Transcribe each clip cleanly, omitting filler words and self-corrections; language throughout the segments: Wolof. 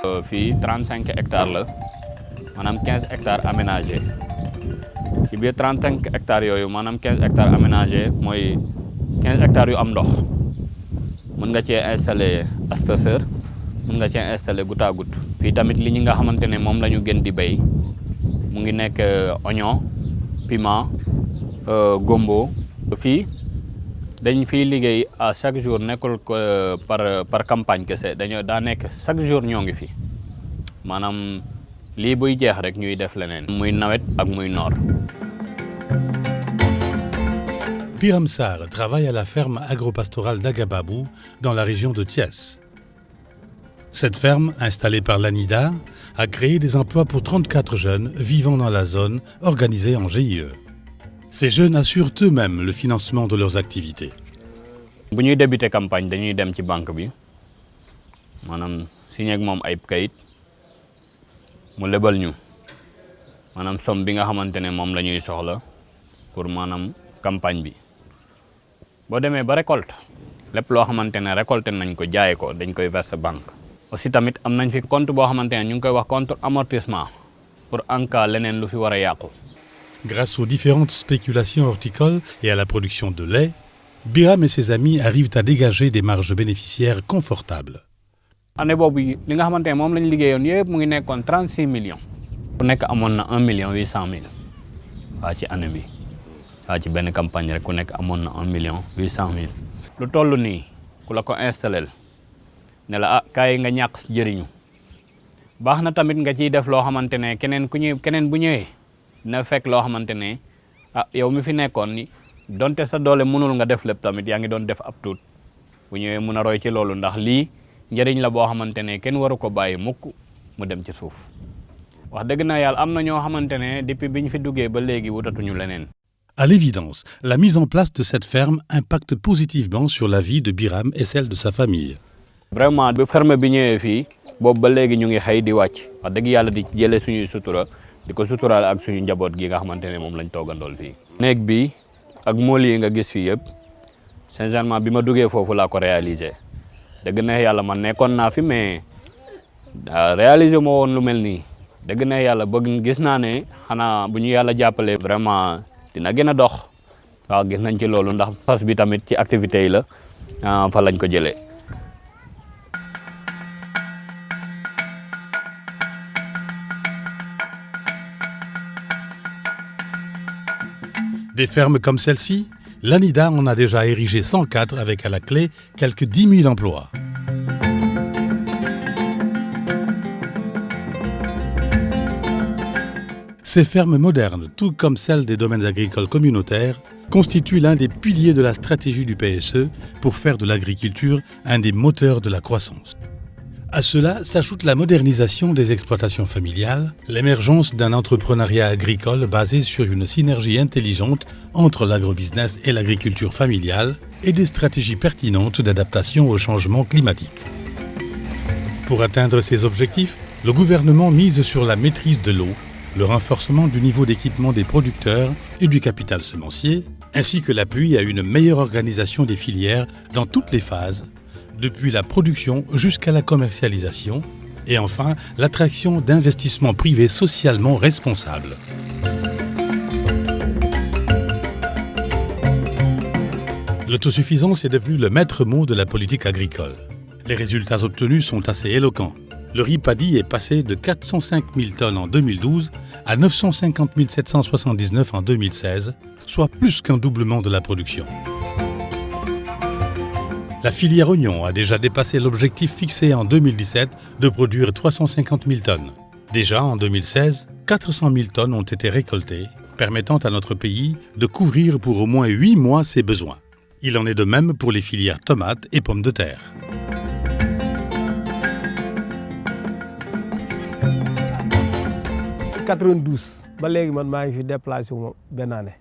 fii 35 hectares la maanaam 15 hectares aménagés ci biir 35 hectares yooyu maanaam 15 hectares aménagés mooy 15 hectares yu am ndox mën nga cee installer asperseur mën nga cee installer goutte à goutte. fii tamit li ñi nga xamante ne moom la ñu gën di béy mu ngi nekk oignon piment gombo. fii dañ fiy liggéey à chaque jour nekkul par campagne kese daa nekk chaque jour ñoo ngi fi maanaam lii buy jeex rek ñuy def leneen. muy nawet ak muy noor. Biram Sarr travaille à la ferme agropastorale d'Agababou dans la région de Thiès. Cette ferme, installée par l'ANIDA, a créé des emplois pour 34 jeunes vivant dans la zone, organisés en GIE. Ces jeunes assurent eux-mêmes le financement de leurs activités. bu ñuy débuter campagne dañuy dem ci banque bi maanaam signé ak moom ay kayit mu lebal ñu maanaam somme bi nga xamante ne moom la ñuy soxla pour maanaam campagne bi. boo demee ba récolte lépp loo xamante ne récolté nañ ko jaay ko dañ koy verser banque. aussi tamit am nañ fi compte boo xamante ne ñu ngi koy wax compte amortissement pour en cas leneen lu fi war a yàqu. Grâce aux différentes spéculations horticoles et à la production de lait, Biram et ses amis arrivent à dégager des marges bénéficiaires confortables. année boobu li nga xamante ne moom lañ liggéeyoon yëpp mu ngi nekkoon 36 millions. ku nekk amoon na 1,8 million waa ci année bi waa ci benn campagne rek ku nekk amoon na 1,8 million. lu toll nii ku la ko installé ne la kaay nga ñàkk si jëriñu baax na tamit nga ciy def loo xamante ne keneen bu ñëwee dina fekk loo xamante ne yow mi fi nekkoon ni donte sa doole mënul nga def lépp tamit yaa ngi doon def ab tuut bu ñëwee mun a roy ci loolu ndax lii njëriñ la boo xamante ne kenn waru ko bàyyi mukk mu dem ci suuf. wax dëgg na yàlla am na ñoo xamante ne depuis bi ñu fi duggee ba léegi wutatuñu leneen. À l'évidence, la mise en place de cette ferme impacte positivement sur la vie de Biram et celle de sa famille. Vraiment bu ferme bi ñëwee fii boobu ba léegi ñu ngi xëy di wàcc wax dëgg yàlla di jëlee suñuy sutura di ko suturaal ak suñu njaboot gi nga xamante ne moom lañ toogandool fii. néeg bi ak mool yi nga gis fii yëpp sincèrement bi ma duggee foofu laa ko réalisé dëgg na yàlla man nekkoon naa fi mais réalisé moo woon lu mel nii dëgg na yàlla bëgg gis naa ne xanaa bu ñu yàlla jàppalee vraiment dina gën a dox waaw gis nañ ci loolu ndax fas bi tamit ci activités yi la fa lañ ko jëlee. Des fermes comme celle-ci, l'ANIDA en a déjà érigé 104 avec à la clé quelques 10 000 emplois. Ces fermes modernes, tout comme celles des domaines agricoles communautaires, constituent l'un des piliers de la stratégie du PSE pour faire de l'agriculture un des moteurs de la croissance. À cela s'ajoute la modernisation des exploitations familiales, l'émergence d'un entrepreneuriat agricole basé sur une synergie intelligente entre l'agrobusiness et l'agriculture familiale et des stratégies pertinentes d'adaptation au changement climatique. Pour atteindre ces objectifs, le gouvernement mise sur la maîtrise de l'eau, le renforcement du niveau d'équipement des producteurs et du capital semencier, ainsi que l'appui à une meilleure organisation des filières dans toutes les phases, depuis la production jusqu'à la commercialisation, et enfin l'attraction d'investissements privés socialement responsables. L'autosuffisance est devenue le maître mot de la politique agricole. Les résultats obtenus sont assez éloquents. Le riz paddy est passé de 405 000 tonnes en 2012 à 950 779 en 2016, soit plus qu'un doublement de la production. La filière oignon a déjà dépassé l'objectif fixé en 2017 de produire 350 000 tonnes. Déjà en 2016, 400 000 tonnes ont été récoltées, permettant à notre pays de couvrir pour au moins 8 mois ses besoins. Il en est de même pour les filières tomates et pommes de terre. En 92 ba léegi man maa ngi fi déplacé wu ma benn année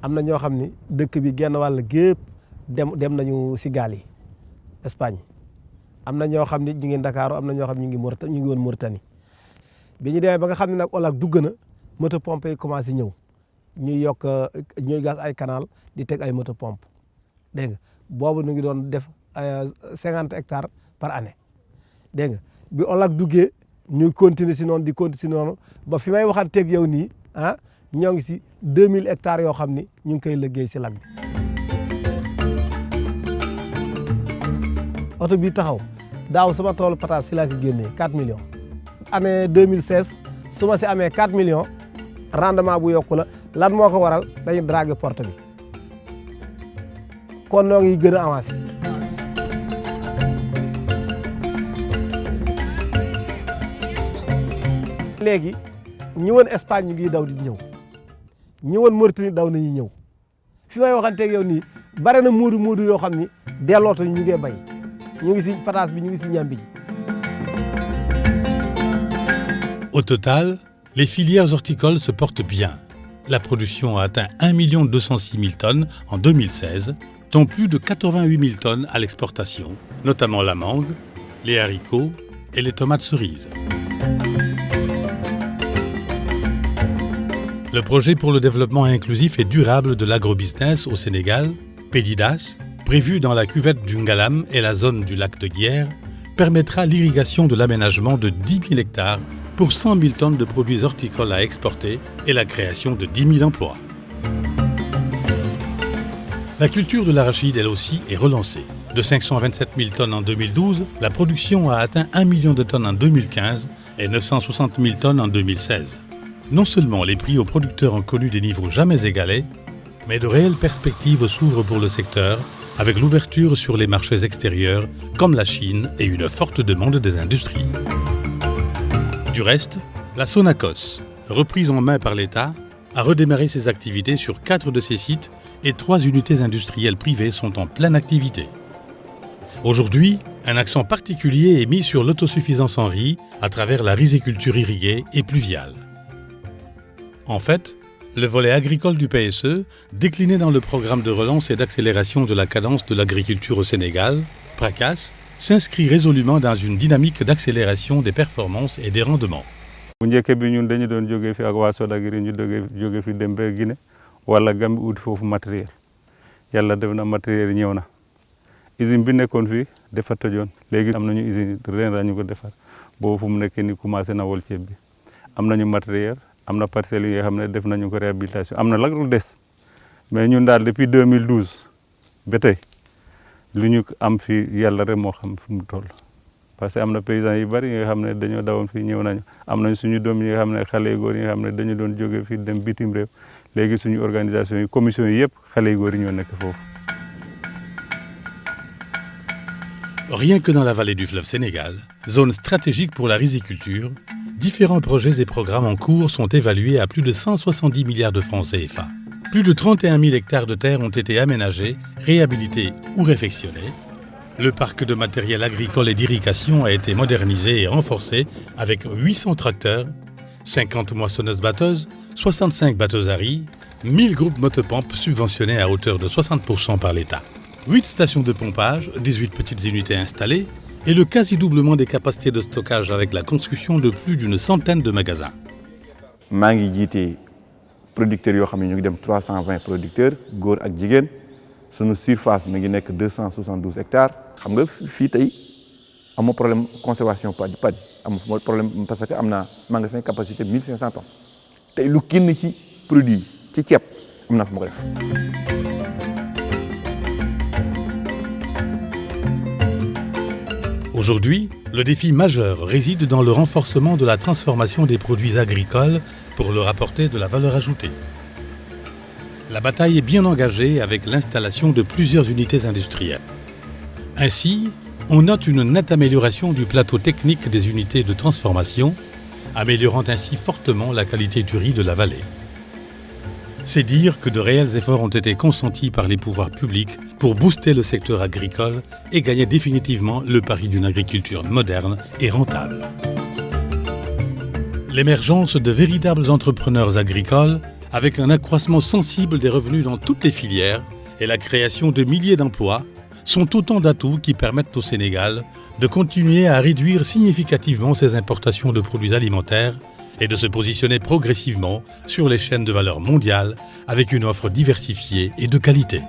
am na ñoo xam ni dëkk bi genn wàll gépp dem nañu si gaal yi Espagne am na ñoo xam ni ñu ngi Ndakaaru am na ñoo xam ñu ngi woon Mauritanie bi ñu demee ba nga xam ne nag OLAC dugg na moto pompe yi commencé ñëw ñuy gas ay canal di teg ay moto pompe dégg nga boobu ñu ngi doon def 50 hectares par année dégg nga bi OLAC duggee ñuy continuer si noonu di continuer si noonu ba fi may waxanteeg yow nii ñoo ngi si 2000 hectares yoo xam ni ñu ngi koy liggéey si lac bi. oto bi taxaw daaw sama toolu pataas si laa ko génnee 4 millions. année 2016 su ma si amee 4 millions rendement bu yokku la lan moo ko waral dañuy draguer porte bi kon noo ngi gën a avancé. léegi ñi woon Espagne ñu ngi daw di ñëw ñi woon Mauritanie daw nañu ñëw fi may waxanteeg yow nii bare na muudu yoo xam ni dellooto ñu ngi bay ñu ngi si pataas bi ñu ngi si ñambi ji. Au total, les filières horticoles se portent bien. La production a atteint 1 206 000 tonnes en 2016, dont plus de 88 000 tonnes à l'exportation, notamment la mangue, les haricots et les tomates cerises. Le projet pour le développement inclusif et durable de l'agrobusiness au Sénégal, PEDIDAS, prévu dans la cuvette du Ngalam et la zone du lac de Guiers, permettra l'irrigation de l'aménagement de 10 000 hectares pour 100 000 tonnes de produits horticoles à exporter et la création de 10 000 emplois. La culture de l'arachide, elle aussi, est relancée. De 527 000 tonnes en 2012, la production a atteint 1 million de tonnes en 2015 et 960 000 tonnes en 2016. Non seulement les prix aux producteurs ont connu des niveaux jamais égalés, mais de réelles perspectives s'ouvrent pour le secteur avec l'ouverture sur les marchés extérieurs comme la Chine et une forte demande des industries. Du reste, la Sonacos, reprise en main par l'État, a redémarré ses activités sur 4 de ses sites et 3 unités industrielles privées sont en pleine activité. Aujourd'hui, un accent particulier est mis sur l'autosuffisance en riz à travers la riziculture irriguée et pluviale. En fait, le volet agricole du PSE, décliné dans le programme de relance et d'accélération de la cadence de l'agriculture au Sénégal, PRACAS, s'inscrit résolument dans une dynamique d'accélération des performances et des rendements. bu njëkk bi ñun dañu doon jógee fi ak waa Sodagri ñu jógee fi dem ba Guinée wala Gambie ut foofu matériel yàlla def na matériel ñëw na usine bi nekkoon fii dafa tojoon léegi am nañu usine ren la ñu ko defar boobu fu mu nekk ni commencé na wol ceeb bi am nañu matériel am na parcelles yi nga xam ne def nañu ko réhabilitation am na lag lu des mais ñun daal depuis 2012 ba tey lu ñu am fii yàlla rek moo xam fu mu toll parce que am na paysans yu bari yi nga xam ne dañoo dawoon fii ñëw nañu am nañ suñu doom yi nga xam ne xale yu góor yi nga xam ne dañu doon jóge fii dem bitim réew léegi suñu organisation yi commission yi yëpp xale yu góor yi ñoo nekk foofu. Rien que dans la vallée du fleuve Sénégal, zone stratégique pour la riziculture, différents projets et programmes en cours sont évalués à plus de 170 milliards de francs CFA. Plus de 31 000 hectares de terre ont été aménagés, réhabilités ou réfectionnés. Le parc de matériel agricole et d'irrigation a été modernisé et renforcé avec 800 tracteurs, 50 moissonneuses-batteuses, 65 batteuses à riz, 1000 groupes motopompes subventionnés à hauteur de 60% par l'État. 8 stations de pompage, 18 petites unités installées et le quasi-doublement des capacités de stockage avec la construction de plus d'une centaine de magasins. maa ngi jiite producteurs yoo xam ne ñu ngi dem 320 producteurs góor ak jigéen sunu surface mi ngi nekk 272 hectares xam nga fii tey amoo problème conservation padi amoo problème parce que am na magasin capacité 1500 tonnes tey lu kenn ci produit ci ceeb am na fu ma ko def. Aujourd'hui, le défi majeur réside dans le renforcement de la transformation des produits agricoles pour leur apporter de la valeur ajoutée. La bataille est bien engagée avec l'installation de plusieurs unités industrielles. Ainsi, on note une nette amélioration du plateau technique des unités de transformation, améliorant ainsi fortement la qualité du riz de la vallée. C'est dire que de réels efforts ont été consentis par les pouvoirs publics pour booster le secteur agricole et gagner définitivement le pari d'une agriculture moderne et rentable. L'émergence de véritables entrepreneurs agricoles avec un accroissement sensible des revenus dans toutes les filières et la création de milliers d'emplois sont autant d'atouts qui permettent au Sénégal de continuer à réduire significativement ses importations de produits alimentaires et de se positionner progressivement sur les chaînes de valeur mondiales avec une offre diversifiée et de qualité.